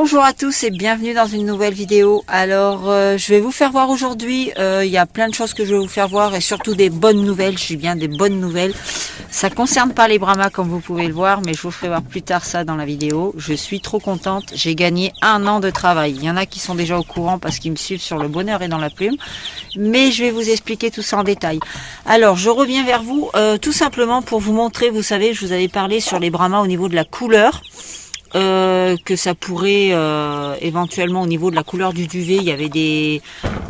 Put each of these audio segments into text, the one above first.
Bonjour à tous et bienvenue dans une nouvelle vidéo. Alors je vais vous faire voir aujourd'hui, il y a plein de choses que je vais vous faire voir et surtout des bonnes nouvelles, je dis bien des bonnes nouvelles. Ça concerne pas les Brahmas comme vous pouvez le voir, mais je vous ferai voir plus tard ça dans la vidéo. Je suis trop contente, j'ai gagné 1 an de travail. Il y en a qui sont déjà au courant parce qu'ils me suivent sur le bonheur et dans la plume, mais je vais vous expliquer tout ça en détail. Alors je reviens vers vous tout simplement pour vous montrer, vous savez, je vous avais parlé sur les Brahmas au niveau de la couleur. Que ça pourrait éventuellement au niveau de la couleur du duvet, il y avait des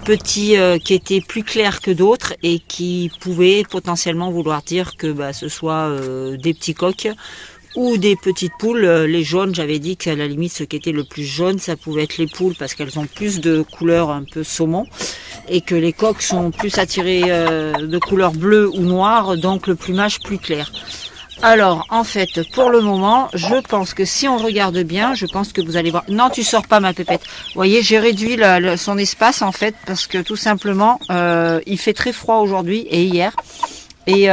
petits qui étaient plus clairs que d'autres et qui pouvaient potentiellement vouloir dire que ce soit des petits coqs ou des petites poules. Les jaunes, j'avais dit qu'à la limite ce qui était le plus jaune ça pouvait être les poules parce qu'elles ont plus de couleur un peu saumon et que les coqs sont plus attirés de couleur bleue ou noire, donc le plumage plus clair. Alors, en fait, pour le moment, je pense que si on regarde bien, je pense que vous allez voir... Non, tu sors pas, ma pépette. Vous voyez, j'ai réduit son espace, en fait, parce que tout simplement, il fait très froid aujourd'hui et hier. Et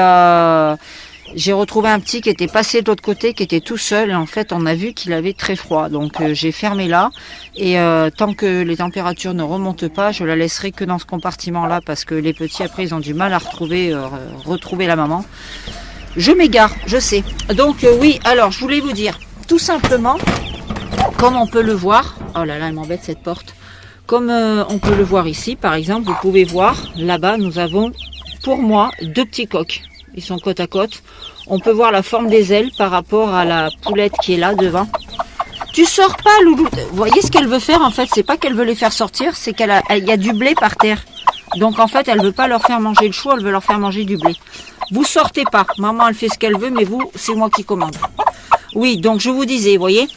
j'ai retrouvé un petit qui était passé de l'autre côté, qui était tout seul. Et en fait, on a vu qu'il avait très froid. Donc, j'ai fermé là. Et tant que les températures ne remontent pas, je la laisserai que dans ce compartiment-là, parce que les petits, après, ils ont du mal à retrouver la maman. Je m'égare, je sais. Donc oui, alors je voulais vous dire, tout simplement, comme on peut le voir, oh là là, elle m'embête cette porte, comme on peut le voir ici, par exemple, vous pouvez voir, là-bas, nous avons, pour moi, 2 petits coqs. Ils sont côte à côte. On peut voir la forme des ailes par rapport à la poulette qui est là, devant. Tu sors pas, Loulou. Vous voyez ce qu'elle veut faire, en fait, c'est pas qu'elle veut les faire sortir, c'est qu'il y a du blé par terre. Donc en fait, elle veut pas leur faire manger le chou, elle veut leur faire manger du blé. Vous sortez pas. Maman, elle fait ce qu'elle veut, mais vous, c'est moi qui commande. Oui, donc je vous disais, vous voyez,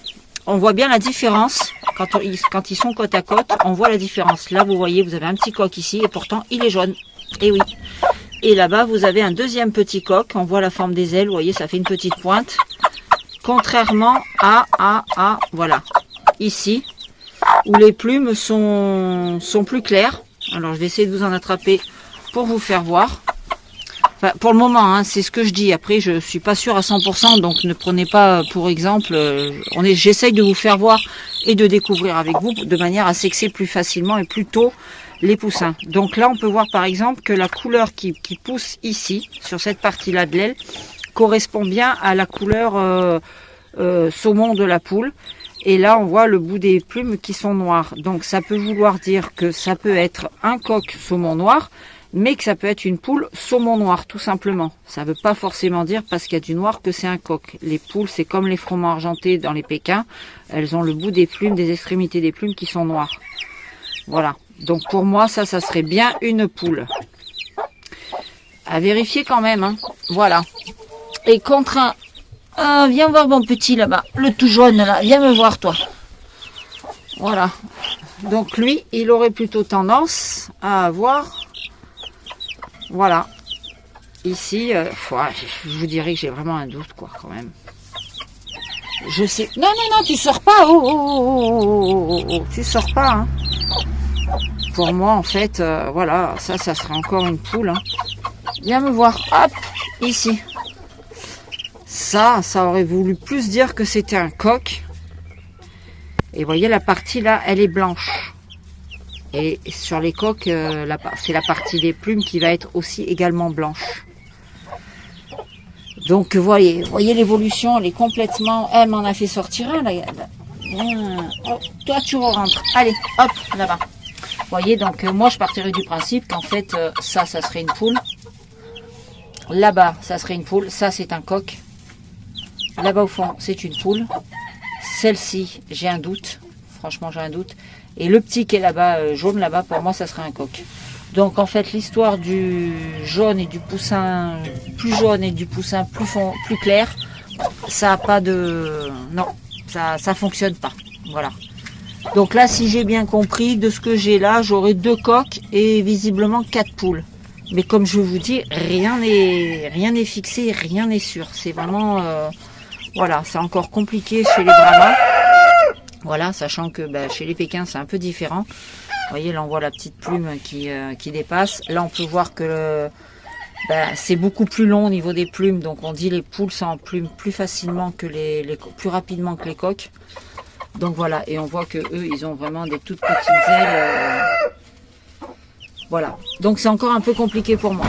on voit bien la différence. Quand ils sont côte à côte, on voit la différence. Là, vous voyez, vous avez un petit coq ici, et pourtant, il est jaune. Et oui. Et là-bas, vous avez un deuxième petit coq. On voit la forme des ailes, vous voyez, ça fait une petite pointe. Contrairement voilà, ici, où les plumes sont plus claires. Alors, je vais essayer de vous en attraper pour vous faire voir. Enfin, pour le moment, hein, c'est ce que je dis. Après, je suis pas sûre à 100%, donc ne prenez pas pour exemple. J'essaye de vous faire voir et de découvrir avec vous de manière à sexer plus facilement et plus tôt les poussins. Donc là, on peut voir par exemple que la couleur qui pousse ici, sur cette partie-là de l'aile, correspond bien à la couleur saumon de la poule. Et là, on voit le bout des plumes qui sont noires. Donc, ça peut vouloir dire que ça peut être un coq saumon noir, mais que ça peut être une poule saumon noir, tout simplement. Ça ne veut pas forcément dire, parce qu'il y a du noir, que c'est un coq. Les poules, c'est comme les froment argentés dans les Pékins. Elles ont le bout des plumes, des extrémités des plumes qui sont noires. Voilà. Donc, pour moi, ça serait bien une poule. À vérifier quand même, hein. Voilà. Et contre un... Ah, viens voir mon petit là-bas, le tout jaune là, viens me voir toi. Voilà. Donc lui, il aurait plutôt tendance à avoir, voilà, ici, je vous dirais que j'ai vraiment un doute quoi quand même. Je sais, non, tu sors pas, tu sors pas, hein. Pour moi en fait, voilà, ça serait encore une poule, hein. Viens me voir, hop, ici. Ça aurait voulu plus dire que c'était un coq. Et vous voyez, la partie là, elle est blanche. Et sur les coqs, c'est la partie des plumes qui va être aussi également blanche. Donc, vous voyez l'évolution, elle est complètement... Elle m'en a fait sortir un, là. Oh, toi, tu rentres. Allez, hop, là-bas. Vous voyez, donc, moi, je partirais du principe qu'en fait, ça serait une poule. Là-bas, ça serait une poule. Ça, c'est un coq. Là-bas au fond, c'est une poule. Celle-ci, j'ai un doute. Franchement, j'ai un doute. Et le petit qui est là-bas, jaune là-bas, pour moi, ça serait un coq. Donc, en fait, l'histoire du jaune et du poussin plus jaune et du poussin plus clair, ça n'a pas de... Non, ça fonctionne pas. Voilà. Donc là, si j'ai bien compris, de ce que j'ai là, j'aurai 2 coqs et visiblement 4 poules. Mais comme je vous dis, rien n'est fixé, rien n'est sûr. C'est vraiment... voilà, c'est encore compliqué chez les Brahmas. Voilà, sachant que chez les Pékins, c'est un peu différent. Vous voyez, là, on voit la petite plume qui dépasse. Là, on peut voir que c'est beaucoup plus long au niveau des plumes. Donc, on dit les poules s'emplument plus facilement que plus rapidement que les coqs. Donc voilà, et on voit que eux, ils ont vraiment des toutes petites ailes. Voilà, donc c'est encore un peu compliqué pour moi.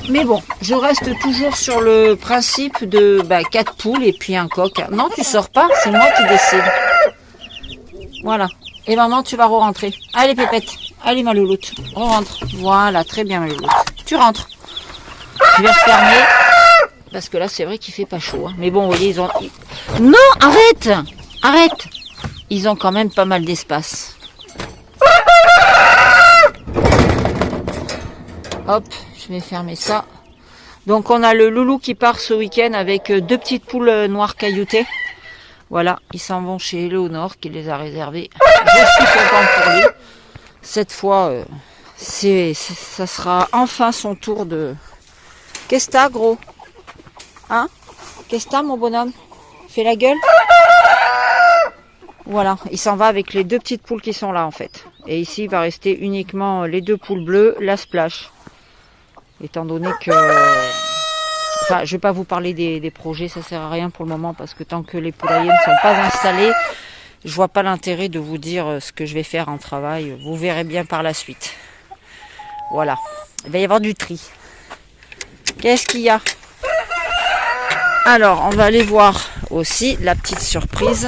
Mais bon, je reste toujours sur le principe de 4 poules et puis un coq. Non, tu sors pas, c'est moi qui décide. Voilà. Et maman, tu vas re-rentrer. Allez, Pépette. Allez, ma louloute. On rentre. Voilà, très bien, ma louloute. Tu rentres. Je vais refermer. Parce que là, c'est vrai qu'il fait pas chaud. Hein. Mais bon, vous voyez, ils ont... Non, arrête! Arrête! Ils ont quand même pas mal d'espace. Hop, je vais fermer ça. Donc, on a le loulou qui part ce week-end avec 2 petites poules noires cailloutées. Voilà, ils s'en vont chez Léonore qui les a réservées. Je suis contente pour lui. Cette fois, ça sera enfin son tour de... Qu'est-ce que t'as, gros? Hein? Qu'est-ce que t'as, mon bonhomme? Fais la gueule? Voilà, il s'en va avec les 2 petites poules qui sont là, en fait. Et ici, il va rester uniquement les 2 poules bleues, la splash. Étant donné que... Enfin, je ne vais pas vous parler des projets, ça sert à rien pour le moment, parce que tant que les poulaillers ne sont pas installés, je vois pas l'intérêt de vous dire ce que je vais faire en travail. Vous verrez bien par la suite. Voilà, il va y avoir du tri. Qu'est-ce qu'il y a? Alors, on va aller voir aussi la petite surprise.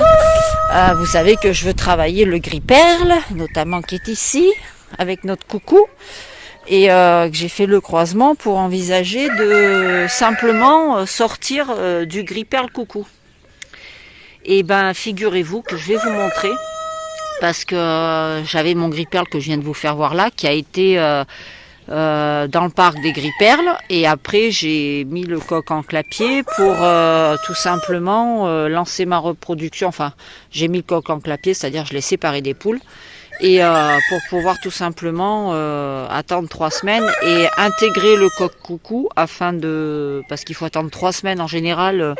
Vous savez que je veux travailler le gris perle, notamment qui est ici, avec notre coucou. Et que j'ai fait le croisement pour envisager de simplement sortir du gris perle coucou. Et ben figurez-vous que je vais vous montrer, parce que j'avais mon gris perle que je viens de vous faire voir là, qui a été dans le parc des gris perles, et après j'ai mis le coq en clapier pour tout simplement lancer ma reproduction. Enfin, j'ai mis le coq en clapier, c'est-à-dire je l'ai séparé des poules. Et pour pouvoir tout simplement attendre 3 semaines et intégrer le coq coucou parce qu'il faut attendre 3 semaines en général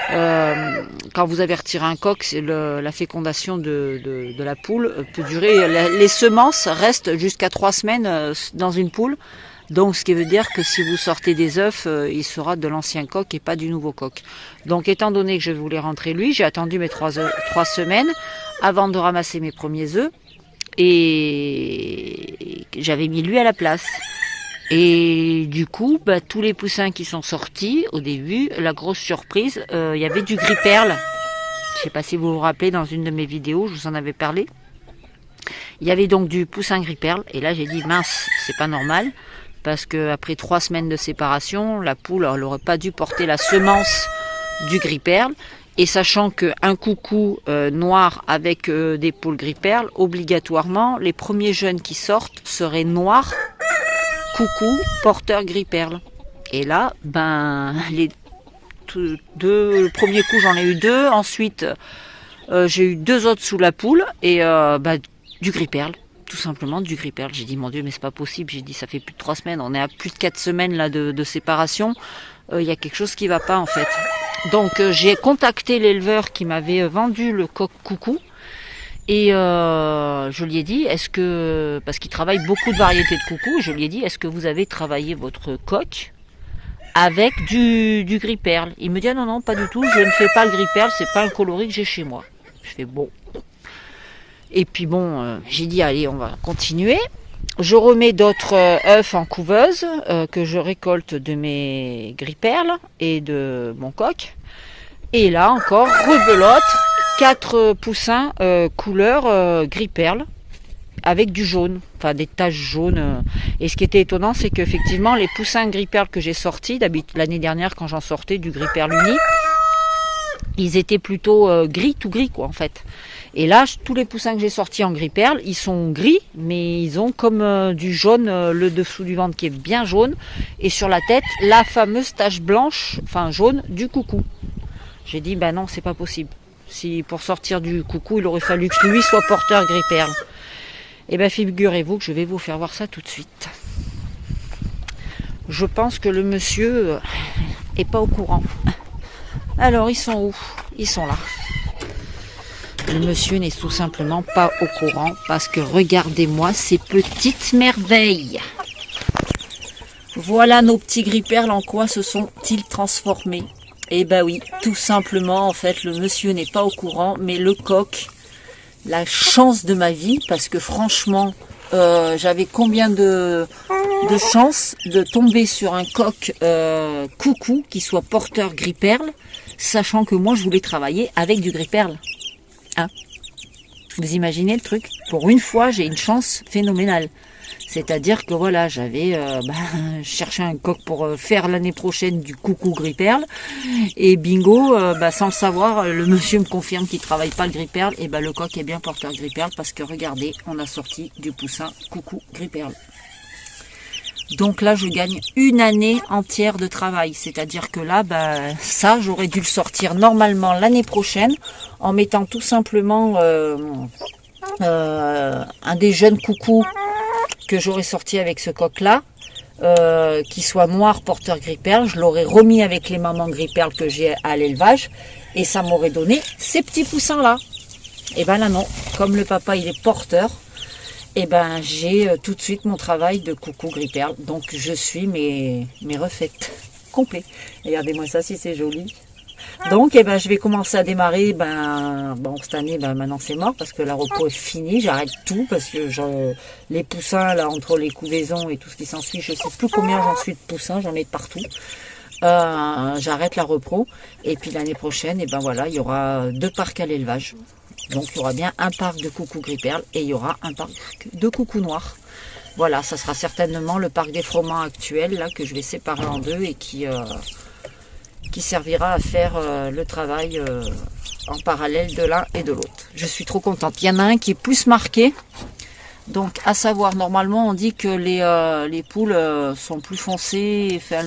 quand vous avez retiré un coq, c'est la fécondation de la poule peut durer, les semences restent jusqu'à 3 semaines dans une poule, donc ce qui veut dire que si vous sortez des œufs, il sera de l'ancien coq et pas du nouveau coq. Donc étant donné que je voulais rentrer lui, j'ai attendu mes 3 semaines avant de ramasser mes premiers œufs. Et j'avais mis lui à la place. Et du coup, tous les poussins qui sont sortis au début, la grosse surprise, il y avait du gris perle. Je ne sais pas si vous vous rappelez, dans une de mes vidéos, je vous en avais parlé. Il y avait donc du poussin gris perle. Et là, j'ai dit, mince, c'est pas normal. Parce qu'après 3 semaines de séparation, la poule, elle n'aurait pas dû porter la semence du gris perle. Et sachant qu'un coucou noir avec des poules gris perle, obligatoirement, les premiers jeunes qui sortent seraient noirs, coucou, porteurs gris perle. Et là, le premier coup, j'en ai eu 2. Ensuite, j'ai eu 2 autres sous la poule et du gris perle. Tout simplement du gris perle. J'ai dit, mon Dieu, mais c'est pas possible. J'ai dit, ça fait plus de 3 semaines. On est à plus de 4 semaines là de séparation. Il y a quelque chose qui va pas en fait. Donc j'ai contacté l'éleveur qui m'avait vendu le coq coucou et je lui ai dit, parce qu'il travaille beaucoup de variétés de coucou, je lui ai dit, est-ce que vous avez travaillé votre coq avec du gris perle? Il me dit, ah, non, pas du tout, je ne fais pas le gris perle, c'est pas un coloris que j'ai chez moi. Je fais bon. Et puis bon, j'ai dit, allez, on va continuer. Je remets d'autres œufs en couveuse que je récolte de mes gris perles et de mon coq. Et là encore, rebelote, 4 poussins couleur gris perle avec du jaune, enfin des taches jaunes. Et ce qui était étonnant, c'est qu'effectivement, les poussins gris perle que j'ai sortis, d'habitude l'année dernière quand j'en sortais du gris perle uni, ils étaient plutôt gris, tout gris quoi en fait. Et là, tous les poussins que j'ai sortis en gris perle, ils sont gris, mais ils ont comme du jaune, le dessous du ventre qui est bien jaune, et sur la tête, la fameuse tache blanche, enfin jaune, du coucou. J'ai dit, non, c'est pas possible. Si pour sortir du coucou, il aurait fallu que lui soit porteur gris perle. Et figurez-vous que je vais vous faire voir ça tout de suite. Je pense que le monsieur est pas au courant. Alors, ils sont où? Ils sont là. Le monsieur n'est tout simplement pas au courant parce que regardez-moi ces petites merveilles. Voilà nos petits gris perles, en quoi se sont-ils transformés? Eh oui, tout simplement, en fait, le monsieur n'est pas au courant, mais le coq la chance de ma vie, parce que franchement, j'avais combien de chance de tomber sur un coq coucou qui soit porteur gris-perle, sachant que moi je voulais travailler avec du gris-perle. Hein? Vous imaginez le truc? Pour une fois, j'ai une chance phénoménale. C'est-à-dire que voilà, j'avais cherché un coq pour faire l'année prochaine du coucou gris-perle. Et bingo, sans le savoir, le monsieur me confirme qu'il ne travaille pas le gris-perle. Et le coq est bien porteur gris-perle parce que regardez, on a sorti du poussin coucou gris-perle. Donc là, je gagne une année entière de travail. C'est-à-dire que là, ça, j'aurais dû le sortir normalement l'année prochaine en mettant tout simplement un des jeunes coucous que j'aurais sorti avec ce coq-là, qui soit noir porteur gris-perle. Je l'aurais remis avec les mamans gris-perle que j'ai à l'élevage et ça m'aurait donné ces petits poussins-là. Et là non, comme le papa il est porteur, et j'ai tout de suite mon travail de coucou gris-perle. Donc je suis mes refaites complet. Regardez-moi ça si c'est joli. Donc je vais commencer à démarrer. Cette année maintenant c'est mort parce que la repos est finie. J'arrête tout parce que les poussins là entre les couvaisons et tout ce qui s'ensuit, je sais plus combien j'en suis de poussins, j'en ai de partout. J'arrête la repos et puis l'année prochaine il y aura 2 parcs à l'élevage. Donc il y aura bien un parc de coucou gris-perle et il y aura un parc de coucou noir. Voilà, ça sera certainement le parc des froment actuel là que je vais séparer en 2 et qui servira à faire le travail en parallèle de l'un et de l'autre. Je suis trop contente. Il y en a un qui est plus marqué. Donc à savoir, normalement on dit que les poules sont plus foncées, enfin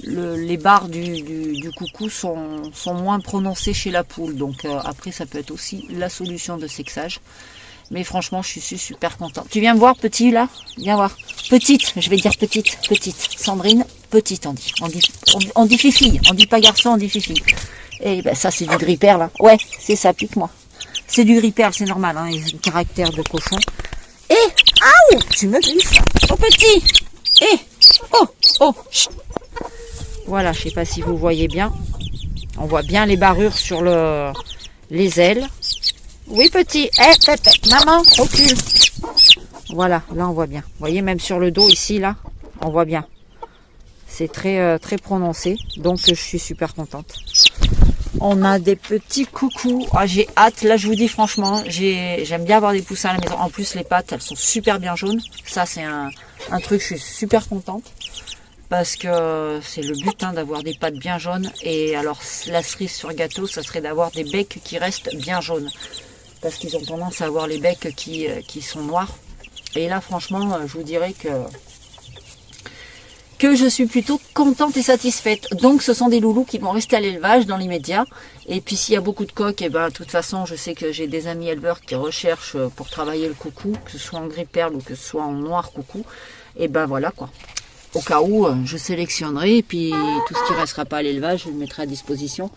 les barres du coucou sont moins prononcées chez la poule. Donc après ça peut être aussi la solution de sexage. Mais franchement je suis super contente. Tu viens me voir petit là? Viens voir. Petite, je vais dire petite. Sandrine, petite on dit fifille. On dit pas garçon, on dit fifille. Et ça c'est du gris-perle. Hein. Ouais, c'est ça, pique-moi. C'est du gris-perle, c'est normal, hein, il a un caractère de cochon. Aouh, tu me griffes. Oh petit. Oh, chut. Voilà, je sais pas si vous voyez bien. On voit bien les barrures sur les ailes. Oui petit, maman, recule. Voilà, là on voit bien. Vous voyez, même sur le dos ici, là, on voit bien. C'est très prononcé, donc je suis super contente. On a des petits coucous. Ah, j'ai hâte, là je vous dis franchement, j'aime bien avoir des poussins à la maison. En plus les pattes, elles sont super bien jaunes. Ça c'est un truc, je suis super contente. Parce que c'est le but d'avoir des pattes bien jaunes. Et alors la cerise sur gâteau, ça serait d'avoir des becs qui restent bien jaunes. Parce qu'ils ont tendance à avoir les becs qui sont noirs. Et là franchement, je vous dirais que je suis plutôt contente et satisfaite. Donc ce sont des loulous qui vont rester à l'élevage dans l'immédiat. Et puis s'il y a beaucoup de coqs, de toute façon je sais que j'ai des amis éleveurs qui recherchent pour travailler le coucou, que ce soit en gris-perle ou que ce soit en noir coucou. Et voilà quoi. Au cas où, je sélectionnerai et puis tout ce qui ne restera pas à l'élevage, je le mettrai à disposition.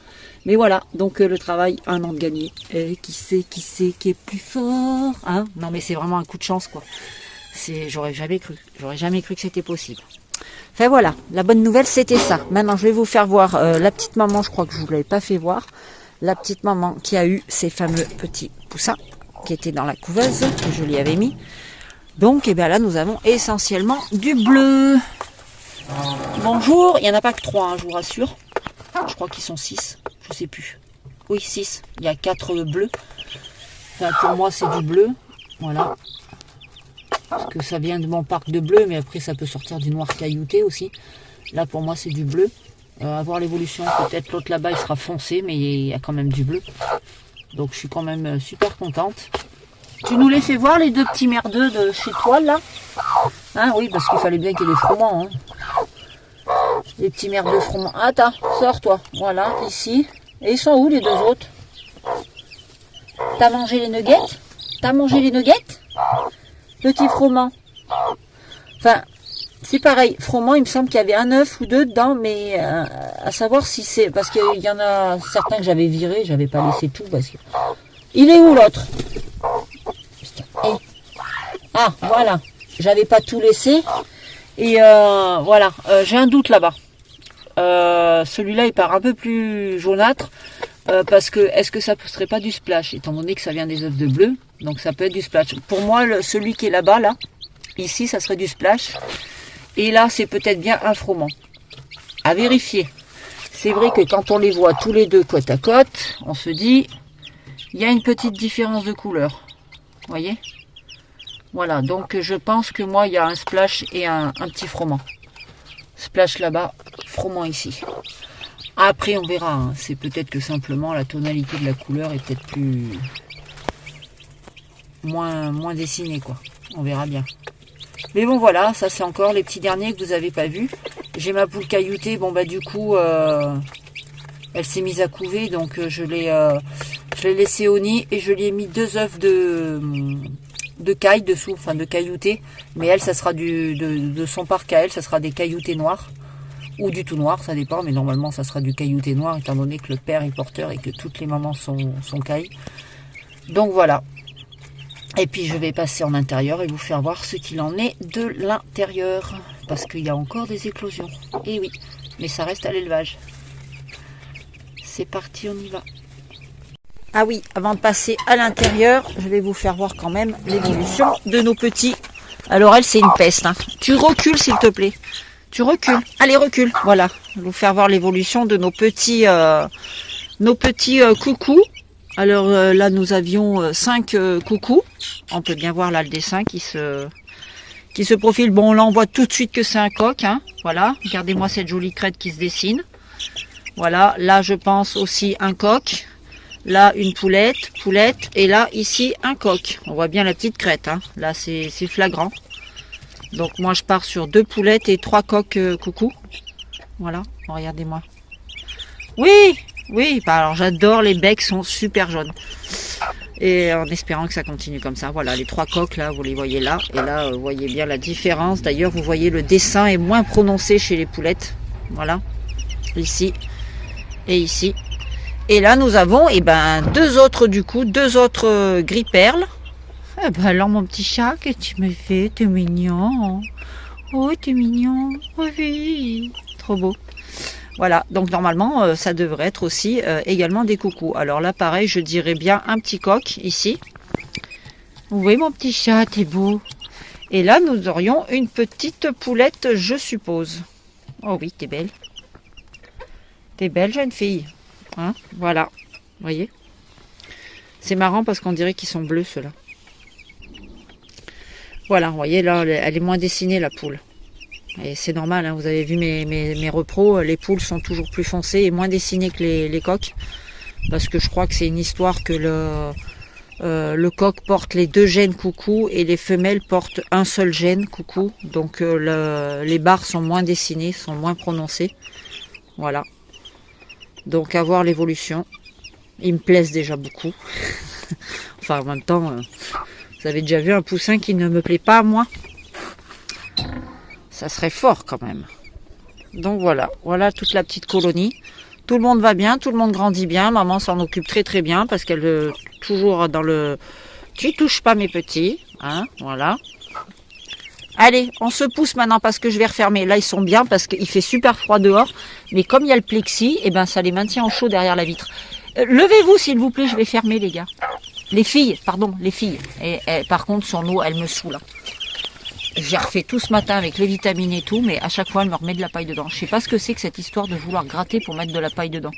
Mais voilà, donc le travail, 1 an de gagné. Et qui c'est qui est plus fort, hein? Non mais c'est vraiment un coup de chance quoi. J'aurais jamais cru que c'était possible. Enfin voilà, la bonne nouvelle c'était ça. Maintenant je vais vous faire voir la petite maman, je crois que je ne vous l'avais pas fait voir. La petite maman qui a eu ces fameux petits poussins qui étaient dans la couveuse, que je lui avais mis. Donc là nous avons essentiellement du bleu. Bonjour, il n'y en a pas que 3, hein, je vous rassure. Je crois qu'ils sont 6, je sais plus. Oui, 6, il y a 4 bleus. Enfin, pour moi c'est du bleu, voilà. Parce que ça vient de mon parc de bleu, mais après ça peut sortir du noir caillouté aussi. Là pour moi c'est du bleu. À voir l'évolution, peut-être l'autre là-bas il sera foncé, mais il y a quand même du bleu. Donc je suis quand même super contente. Tu nous les fais voir les 2 petits merdeux de chez toi là? Hein, oui, parce qu'il fallait bien qu'il y ait des froment. Hein. Les petits merdeux froment. Attends, sors toi. Voilà, ici. Et ils sont où les 2 autres? T'as mangé les nuggets? T'as mangé les nuggets? Petit froment. Enfin, c'est pareil. Froment, il me semble qu'il y avait un œuf ou 2 dedans, mais à savoir si c'est... Parce qu'il y en a certains que j'avais virés, j'avais pas laissé tout. Parce que... Il est où l'autre? Ah, voilà. J'avais pas tout laissé. Et voilà. J'ai un doute là-bas. Celui-là, il part un peu plus jaunâtre. Parce que, est-ce que ça ne serait pas du splash, étant donné que ça vient des œufs de bleu, donc ça peut être du splash. Pour moi, celui qui est là-bas, là, ici, ça serait du splash. Et là, c'est peut-être bien un froment. À vérifier. C'est vrai que quand on les voit tous les deux côte à côte, on se dit, il y a une petite différence de couleur. Vous voyez? Voilà, donc je pense que moi, il y a un splash et un petit froment. Splash là-bas, froment ici. Après, on verra. Hein. C'est peut-être que simplement la tonalité de la couleur est peut-être plus... moins dessinée, quoi. On verra bien. Mais bon, voilà, ça c'est encore les petits derniers que vous n'avez pas vus. J'ai ma poule cailloutée. Bon, bah du coup, elle s'est mise à couver. Donc, je l'ai laissée au nid et je lui ai mis 2 œufs de caille dessous, enfin de caillouté. Mais elle, ça sera de son parc à elle, ça sera des cailloutés noirs. Ou du tout noir, ça dépend, mais normalement ça sera du caillouté noir, étant donné que le père est porteur et que toutes les mamans sont cailles. Donc voilà. Et puis je vais passer en intérieur et vous faire voir ce qu'il en est de l'intérieur. Parce qu'il y a encore des éclosions. Et oui, mais ça reste à l'élevage. C'est parti, on y va. Ah oui, avant de passer à l'intérieur, je vais vous faire voir quand même l'évolution de nos petits. Alors elle, c'est une peste. Hein. Tu recules s'il te plaît. Tu recules. Allez, recule. Voilà. Je vais vous faire voir l'évolution de nos petits coucous. Alors là, nous avions 5 coucous. On peut bien voir là le dessin qui se profile. Bon, là, on voit tout de suite que c'est un coq. Hein. Voilà. Regardez-moi cette jolie crête qui se dessine. Voilà. Là, je pense aussi un coq. Là, une poulette. Et là, ici, un coq. On voit bien la petite crête. Hein. Là, c'est flagrant. Donc moi je pars sur 2 poulettes et 3 coqs coucou. Voilà, regardez-moi. Oui, bah alors j'adore, les becs sont super jaunes. Et en espérant que ça continue comme ça. Voilà, les 3 coqs là, vous les voyez là. Et là, vous voyez bien la différence. D'ailleurs, vous voyez le dessin est moins prononcé chez les poulettes. Voilà, ici et ici. Et là nous avons 2 autres du coup, 2 autres gris perles. Eh ben alors mon petit chat, qu'est-ce que tu me fais? T'es mignon. Oh, t'es mignon. Oh oui. Trop beau. Voilà, donc normalement, ça devrait être aussi également des coucous. Alors là, pareil, je dirais bien un petit coq ici. Oui, mon petit chat, t'es beau. Et là, nous aurions une petite poulette, je suppose. Oh oui, t'es belle. T'es belle, jeune fille. Hein, voilà, vous voyez. C'est marrant parce qu'on dirait qu'ils sont bleus, ceux-là. Voilà, vous voyez là, elle est moins dessinée la poule. Et c'est normal, hein, vous avez vu mes repros, les poules sont toujours plus foncées et moins dessinées que les coqs. Parce que je crois que c'est une histoire que le coq porte les 2 gènes coucou et les femelles portent un seul gène coucou. Donc les barres sont moins dessinées, sont moins prononcées. Voilà. Donc à voir l'évolution. Ils me plaisent déjà beaucoup. Enfin en même temps... Vous avez déjà vu un poussin qui ne me plaît pas à moi? Ça serait fort quand même. Donc voilà, voilà toute la petite colonie. Tout le monde va bien, tout le monde grandit bien. Maman s'en occupe très très bien parce qu'elle toujours dans le... Tu touches pas mes petits, hein, voilà. Allez, on se pousse maintenant parce que je vais refermer. Là ils sont bien parce qu'il fait super froid dehors. Mais comme il y a le plexi, et ça les maintient au chaud derrière la vitre. Levez-vous s'il vous plaît, je vais fermer les gars. Les filles, pardon, les filles. Et par contre, son eau, elle me saoule. J'ai refait tout ce matin avec les vitamines et tout, mais à chaque fois, elle me remet de la paille dedans. Je sais pas ce que c'est que cette histoire de vouloir gratter pour mettre de la paille dedans.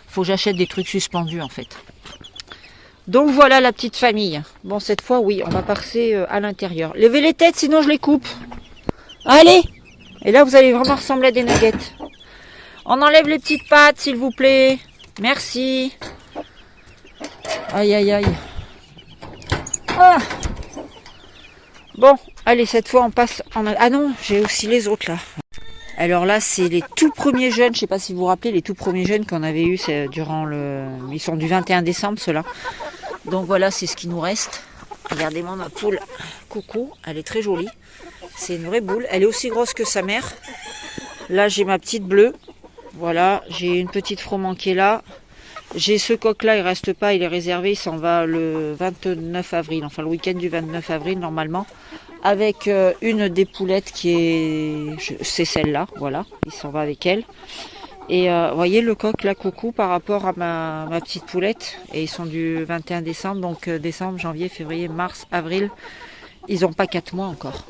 Faut que j'achète des trucs suspendus, en fait. Donc voilà la petite famille. Bon, cette fois, oui, on va passer à l'intérieur. Levez les têtes, sinon je les coupe. Allez! Et là, vous allez vraiment ressembler à des nuggets. On enlève les petites pattes, s'il vous plaît. Merci. Aïe, aïe, aïe. Ah. Bon, allez, cette fois, on passe en... Ah non, j'ai aussi les autres, là. Alors là, c'est les tout premiers jeunes. Je sais pas si vous vous rappelez, les tout premiers jeunes qu'on avait eu, c'est durant le... Ils sont du 21 décembre, ceux-là. Donc voilà, c'est ce qui nous reste. Regardez-moi ma poule. Coucou, elle est très jolie. C'est une vraie boule. Elle est aussi grosse que sa mère. Là, j'ai ma petite bleue. Voilà, j'ai une petite froment qui est là. J'ai ce coq-là, il reste pas, il est réservé, il s'en va le 29 avril, enfin le week-end du 29 avril normalement, avec une des poulettes qui est... C'est celle-là, voilà, il s'en va avec elle. Et vous voyez le coq, la coucou, par rapport à ma petite poulette. Et ils sont du 21 décembre, donc décembre, janvier, février, mars, avril. Ils n'ont pas 4 mois encore.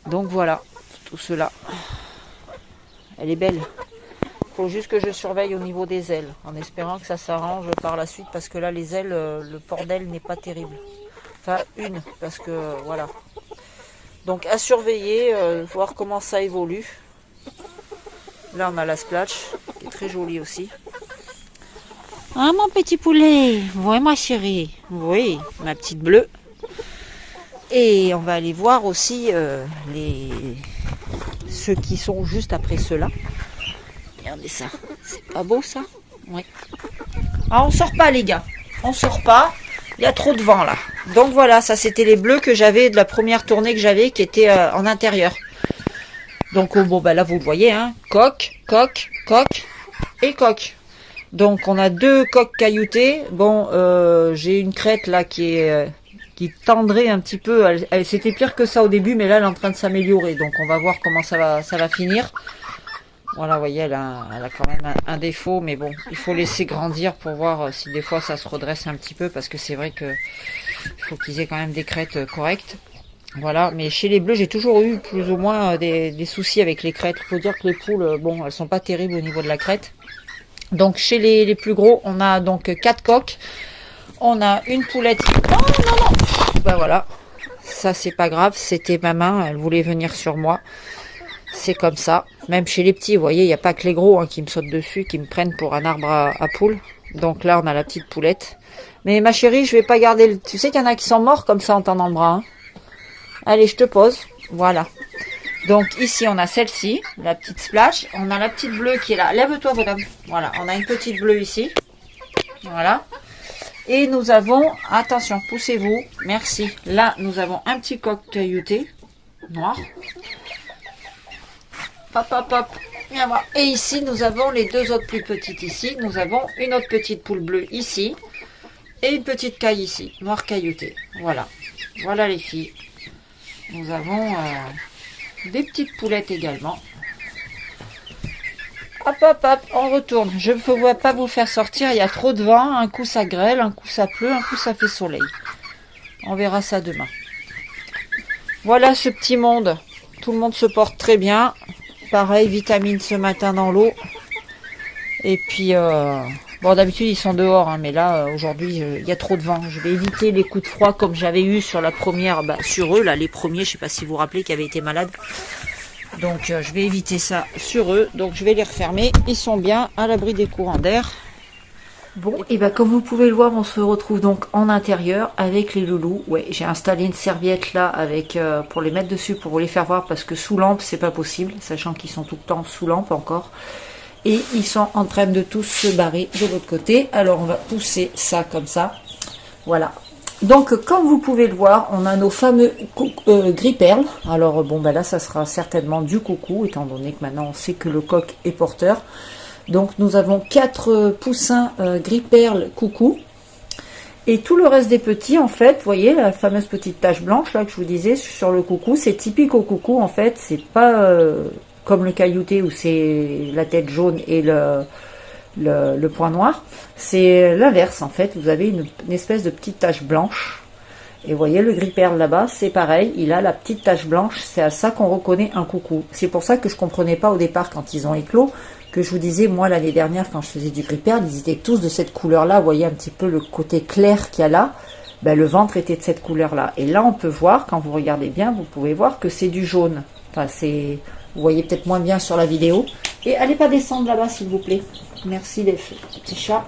Donc voilà, tout cela. Elle est belle. Il faut juste que je surveille au niveau des ailes, en espérant que ça s'arrange par la suite, parce que là, les ailes, le port d'aile n'est pas terrible. Enfin, une, parce que voilà. Donc à surveiller, voir comment ça évolue. Là, on a la splatch, qui est très jolie aussi. Ah, mon petit poulet. Oui, ma chérie. Oui, ma petite bleue. Et on va aller voir aussi ceux qui sont juste après ceux-là. Regardez ça. C'est pas beau, ça? Oui. Ah, on sort pas, les gars. On sort pas. Il y a trop de vent, là. Donc voilà, ça, c'était les bleus que j'avais de la première tournée que j'avais, qui était en intérieur. Donc, bon, bah là, vous le voyez, hein. Coq, coq, coq et coq. Donc, on a 2 coqs cailloutés. Bon, j'ai une crête, là, qui tendrait un petit peu. C'était pire que ça au début, mais là, elle est en train de s'améliorer. Donc, on va voir comment ça va finir. Voilà, vous voyez, elle a quand même un défaut. Mais bon, il faut laisser grandir pour voir si des fois, ça se redresse un petit peu. Parce que c'est vrai que il faut qu'ils aient quand même des crêtes correctes. Voilà, mais chez les bleus, j'ai toujours eu plus ou moins des soucis avec les crêtes. Il faut dire que les poules, bon, elles sont pas terribles au niveau de la crête. Donc chez les plus gros, on a donc 4 coqs. On a une poulette. Oh non, non. Ben voilà, ça c'est pas grave, c'était ma main, elle voulait venir sur moi. C'est comme ça. Même chez les petits, vous voyez, il n'y a pas que les gros qui me sautent dessus, qui me prennent pour un arbre à poules. Donc là, on a la petite poulette. Mais ma chérie, je vais pas garder le... Tu sais qu'il y en a qui sont morts comme ça en tendant le bras, hein. Allez, je te pose. Voilà. Donc ici, on a celle-ci, la petite splash. On a la petite bleue qui est là. Lève-toi, madame. Voilà, on a une petite bleue ici. Voilà. Et nous avons, attention, poussez-vous. Merci. Là, nous avons un petit coq caillouté, noir. Hop, hop, hop. Viens voir. Et ici, nous avons les 2 autres plus petites ici. Nous avons une autre petite poule bleue ici. Et une petite caille ici, noir caillouté. Voilà. Voilà les filles. Nous avons des petites poulettes également. Hop, hop, hop, on retourne. Je ne peux pas vous faire sortir, il y a trop de vent. Un coup ça grêle, un coup ça pleut, un coup ça fait soleil. On verra ça demain. Voilà ce petit monde. Tout le monde se porte très bien. Pareil, vitamine ce matin dans l'eau. Et puis, bon, d'habitude ils sont dehors, hein, mais là, aujourd'hui, il y a trop de vent. Je vais éviter les coups de froid comme j'avais eu sur la première, sur eux, là, les premiers, je sais pas si vous vous rappelez, qui avaient été malades. Donc, je vais éviter ça sur eux. Donc, je vais les refermer. Ils sont bien à l'abri des courants d'air. Bon, et comme vous pouvez le voir, on se retrouve donc en intérieur avec les loulous. Ouais, j'ai installé une serviette là avec pour les mettre dessus, pour vous les faire voir, parce que sous lampe, c'est pas possible, sachant qu'ils sont tout le temps sous lampe encore. Et ils sont en train de tous se barrer de l'autre côté. Alors on va pousser ça comme ça. Voilà. Donc comme vous pouvez le voir, on a nos fameux gris perles. Alors bon, là ça sera certainement du coucou, étant donné que maintenant on sait que le coq est porteur. Donc nous avons 4 poussins gris perles coucou. Et tout le reste des petits, en fait, vous voyez la fameuse petite tache blanche là que je vous disais sur le coucou, c'est typique au coucou en fait, c'est pas comme le caillouté où c'est la tête jaune et le point noir, c'est l'inverse en fait, vous avez une espèce de petite tache blanche. Et vous voyez le gris perle là-bas, c'est pareil, il a la petite tache blanche, c'est à ça qu'on reconnaît un coucou. C'est pour ça que je comprenais pas au départ quand ils ont éclos, que je vous disais, moi l'année dernière quand je faisais du gris perle, ils étaient tous de cette couleur-là, vous voyez un petit peu le côté clair qu'il y a là, le ventre était de cette couleur-là. Et là on peut voir, quand vous regardez bien, vous pouvez voir que c'est du jaune. Enfin c'est... Vous voyez peut-être moins bien sur la vidéo. Et allez pas descendre là-bas, s'il vous plaît. Merci les petits chats.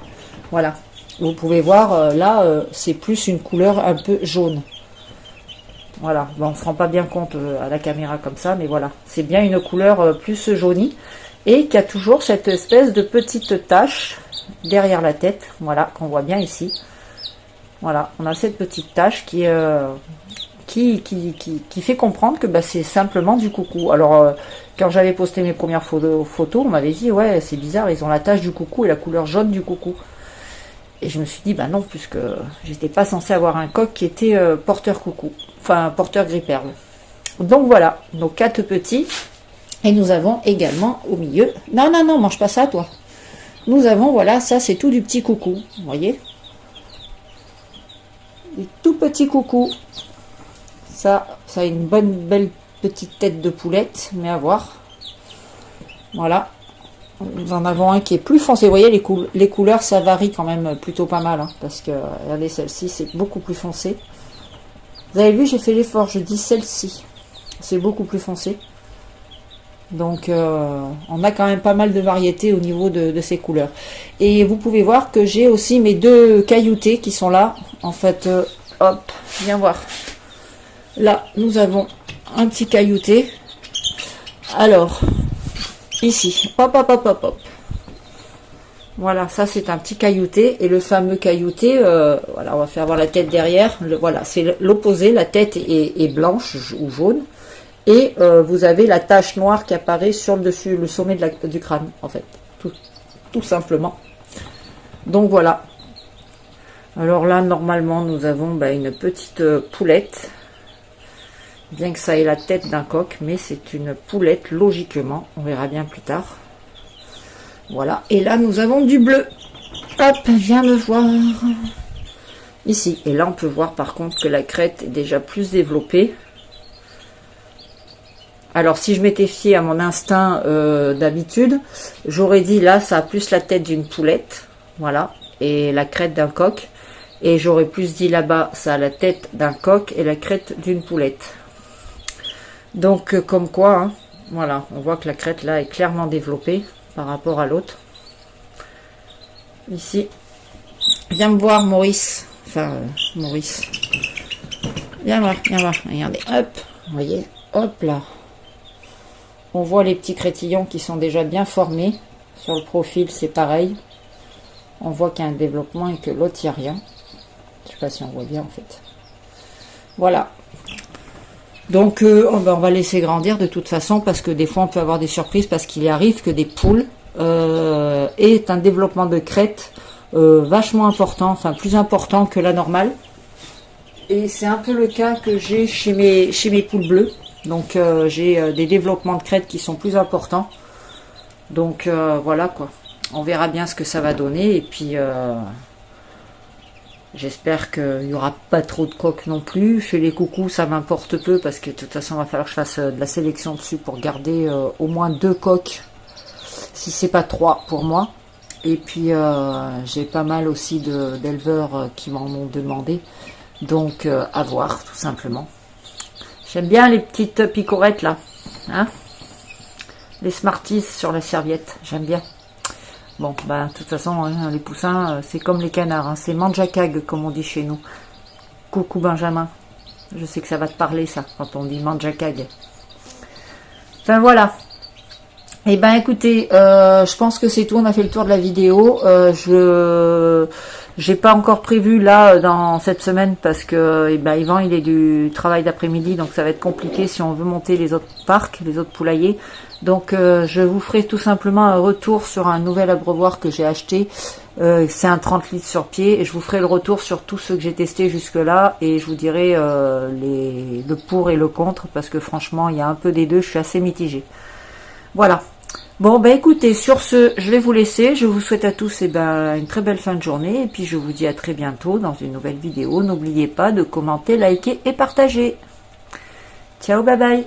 Voilà. Vous pouvez voir, là, c'est plus une couleur un peu jaune. Voilà. Bon, on ne se rend pas bien compte à la caméra comme ça, mais voilà. C'est bien une couleur plus jaunie. Et qui a toujours cette espèce de petite tache derrière la tête. Voilà, qu'on voit bien ici. Voilà. On a cette petite tache qui fait comprendre que c'est simplement du coucou. Alors, quand j'avais posté mes premières photos, on m'avait dit, ouais, c'est bizarre, ils ont la tache du coucou et la couleur jaune du coucou. Et je me suis dit, non, puisque j'étais pas censée avoir un coq qui était porteur coucou. Enfin, porteur gris perle. Donc voilà, nos 4 petits. Et nous avons également au milieu, non, non, non, mange pas ça, toi. Nous avons, voilà, ça c'est tout du petit coucou, vous voyez. Des tout petits coucous. Ça a une bonne, belle petite tête de poulette, mais à voir. Voilà. Nous en avons un qui est plus foncé. Vous voyez, les couleurs, ça varie quand même plutôt pas mal. Hein, parce que, regardez, celle-ci, c'est beaucoup plus foncé. Vous avez vu, j'ai fait l'effort. Je dis celle-ci. C'est beaucoup plus foncé. Donc, on a quand même pas mal de variétés au niveau de ces couleurs. Et vous pouvez voir que j'ai aussi mes deux cailloutés qui sont là. En fait, hop, viens voir. Là, nous avons un petit caillouté. Alors, ici, hop, hop, hop, hop, hop. Voilà, ça c'est un petit caillouté. Et le fameux caillouté, voilà, on va faire voir la tête derrière. Voilà, c'est l'opposé. La tête est blanche ou jaune. Et vous avez la tache noire qui apparaît sur le dessus, le sommet du crâne, en fait. Tout simplement. Donc voilà. Alors là, normalement, nous avons une petite poulette. Bien que ça ait la tête d'un coq, mais c'est une poulette, logiquement. On verra bien plus tard. Voilà. Et là, nous avons du bleu. Hop, viens me voir. Ici. Et là, on peut voir par contre que la crête est déjà plus développée. Alors, si je m'étais fié à mon instinct d'habitude, j'aurais dit là, ça a plus la tête d'une poulette. Voilà. Et la crête d'un coq. Et j'aurais plus dit là-bas, ça a la tête d'un coq et la crête d'une poulette. Donc, comme quoi, hein, voilà, on voit que la crête là est clairement développée par rapport à l'autre. Ici, viens me voir, Maurice. Enfin, Maurice. Viens voir, regardez, hop, vous voyez, hop là. On voit les petits crétillons qui sont déjà bien formés. Sur le profil, c'est pareil. On voit qu'il y a un développement et que l'autre, il n'y a rien. Je ne sais pas si on voit bien, en fait. Voilà. Donc, on va laisser grandir de toute façon, parce que des fois, on peut avoir des surprises, parce qu'il arrive que des poules aient un développement de crête vachement important, enfin, plus important que la normale. Et c'est un peu le cas que j'ai chez mes poules bleues. Donc, j'ai des développements de crête qui sont plus importants. Donc, voilà, quoi. On verra bien ce que ça va donner. Et puis, j'espère qu'il n'y aura pas trop de coques non plus. Chez les coucous, ça m'importe peu parce que de toute façon, il va falloir que je fasse de la sélection dessus pour garder au moins 2 coques, si c'est pas 3 pour moi. Et puis, j'ai pas mal aussi d'éleveurs qui m'en ont demandé. Donc, à voir, tout simplement. J'aime bien les petites picorettes, là. Hein, les Smarties sur la serviette. J'aime bien. Bon, bah, de toute façon, hein, les poussins, c'est comme les canards. Hein, c'est manjacag, comme on dit chez nous. Coucou Benjamin. Je sais que ça va te parler, ça, quand on dit manjacag. Enfin, voilà. Eh ben, écoutez, je pense que c'est tout. On a fait le tour de la vidéo. J'ai pas encore prévu, là, dans cette semaine, parce que, eh ben, Yvan, il est du travail d'après-midi, donc ça va être compliqué si on veut monter les autres parcs, les autres poulaillers. Donc, je vous ferai tout simplement un retour sur un nouvel abreuvoir que j'ai acheté. C'est un 30 litres sur pied. Et je vous ferai le retour sur tous ceux que j'ai testés jusque-là. Et je vous dirai le pour et le contre. Parce que franchement, il y a un peu des deux. Je suis assez mitigée. Voilà. Bon, ben écoutez, sur ce, je vais vous laisser. Je vous souhaite à tous une très belle fin de journée. Et puis, je vous dis à très bientôt dans une nouvelle vidéo. N'oubliez pas de commenter, liker et partager. Ciao, bye bye.